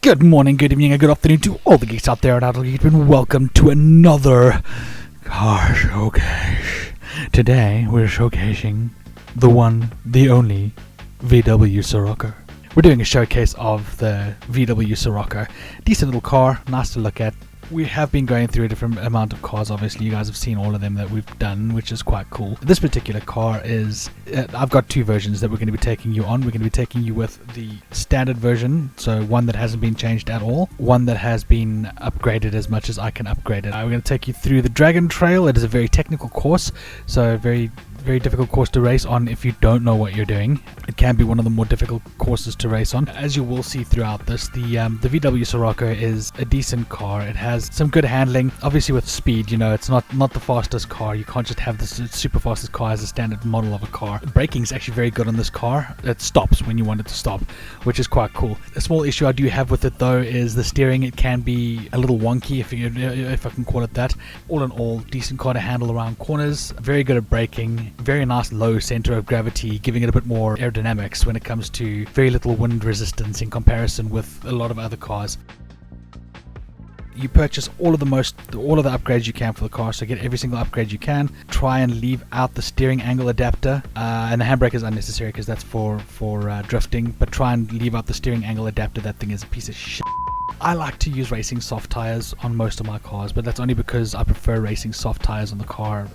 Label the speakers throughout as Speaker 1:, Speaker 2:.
Speaker 1: Good morning, good evening, and good afternoon to all the geeks out there and out and welcome to another car showcase. Today we're showcasing the one, the only VW Scirocco. We're doing a showcase of the VW Scirocco. Decent little car, nice to look at. We have been going through a different amount of cars. Obviously you guys have seen all of them that we've done, which is quite cool. This particular car is I've got two versions that we're going to be taking you on. We're going to be taking you with the standard version, so one that hasn't been changed at all, one that has been upgraded as much as I can upgrade it. We're going to take you through the Dragon Trail. It is a very technical course, so very difficult course to race on if you don't know what you're doing. It can be one of the more difficult courses to race on. As you will see throughout this, the VW Scirocco is a decent car. It has some good handling. Obviously with speed, you know, it's not the fastest car. You can't just have the super fastest car as a standard model of a car. Braking is actually very good on this car. It stops when you want it to stop, which is quite cool. A small issue I do have with it though is the steering. It can be a little wonky, if I can call it that. All in all, decent car to handle around corners. Very good at braking. Very nice low center of gravity, giving it a bit more aerodynamics when it comes to very little wind resistance in comparison with a lot of other cars. You purchase all of the upgrades you can for the car, so get every single upgrade you can. Try and leave out the steering angle adapter, and the handbrake is unnecessary because that's for drifting, but try and leave out the steering angle adapter. That thing is a piece of shit. I like to use racing soft tires on most of my cars, but that's only because I prefer racing soft tires on the car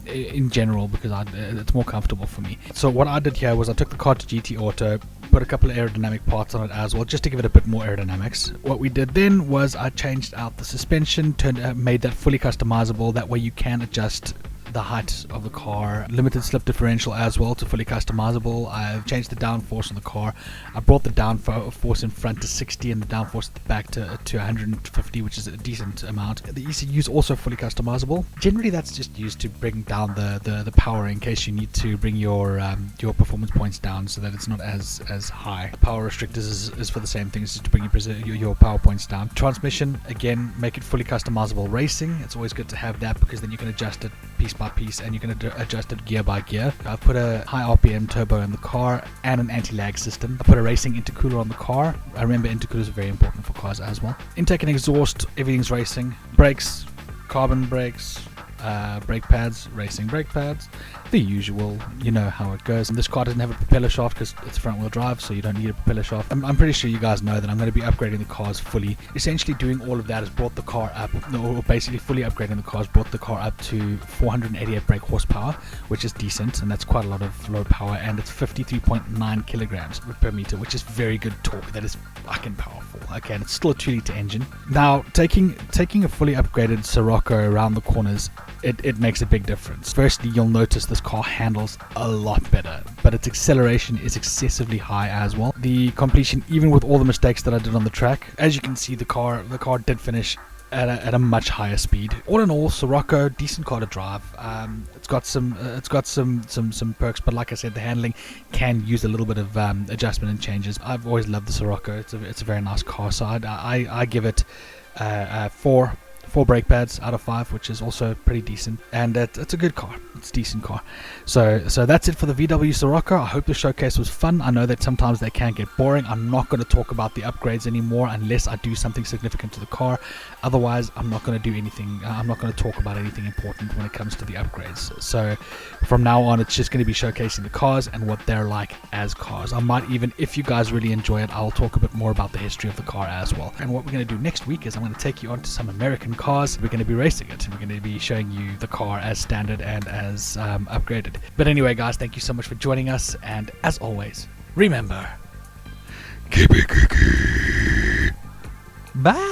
Speaker 1: in general, because it's more comfortable for me. So what I did here was I took the car to GT Auto, put a couple of aerodynamic parts on it as well, just to give it a bit more aerodynamics. What we did then was I changed out the suspension, made that fully customizable. That way you can adjust the height of the car, limited slip differential as well to fully customizable. I've changed the downforce on the car. I brought the downforce in front to 60 and the downforce at the back to 150, which is a decent amount. The ECU is also fully customizable. Generally that's just used to bring down the power in case you need to bring your performance points down so that it's not as high. Power restrictors is for the same thing, it's just to bring your power points down. Transmission, again, make it fully customizable. Racing, it's always good to have that because then you can adjust it piece by piece and you can adjust it gear by gear. I've put a high RPM turbo in the car and an anti-lag system. I put a racing intercooler on the car. I remember intercoolers are very important for cars as well. Intake and exhaust, everything's racing. Brakes, carbon brakes, brake pads, racing brake pads, the usual, you know how it goes. And this car doesn't have a propeller shaft because it's front wheel drive, so you don't need a propeller shaft. I'm pretty sure you guys know that I'm going to be upgrading the cars fully. Essentially doing all of that has brought the car up, or basically fully upgrading the cars brought the car up to 488 brake horsepower, which is decent, and that's quite a lot of low power, and it's 53.9 kilograms per meter, which is very good torque. That is fucking powerful. Okay, and it's still a 2-liter engine. Now, taking a fully upgraded Scirocco around the corners, it makes a big difference. Firstly, you'll notice this car handles a lot better, but its acceleration is excessively high as well. The completion, even with all the mistakes that I did on the track, as you can see, the car did finish at a much higher speed. All in all, Scirocco, decent car to drive. It's got some perks, but like I said, the handling can use a little bit of adjustment and changes. I've always loved the Scirocco. It's a very nice car, so I give it 4 brake pads out of 5, which is also pretty decent, and it's a good car. It's a decent car. So that's it for the VW Scirocco. I hope the showcase was fun. I know that sometimes they can get boring. I'm not going to talk about the upgrades anymore unless I do something significant to the car. Otherwise, I'm not going to do anything. I'm not going to talk about anything important when it comes to the upgrades. So from now on, it's just going to be showcasing the cars and what they're like as cars. I might even, if you guys really enjoy it, I'll talk a bit more about the history of the car as well. And what we're going to do next week is I'm going to take you on to some American cars. We're going to be racing it. We're going to be showing you the car as standard and as upgraded. But anyway, guys, thank you so much for joining us, and as always, remember, keep it geeky. Bye.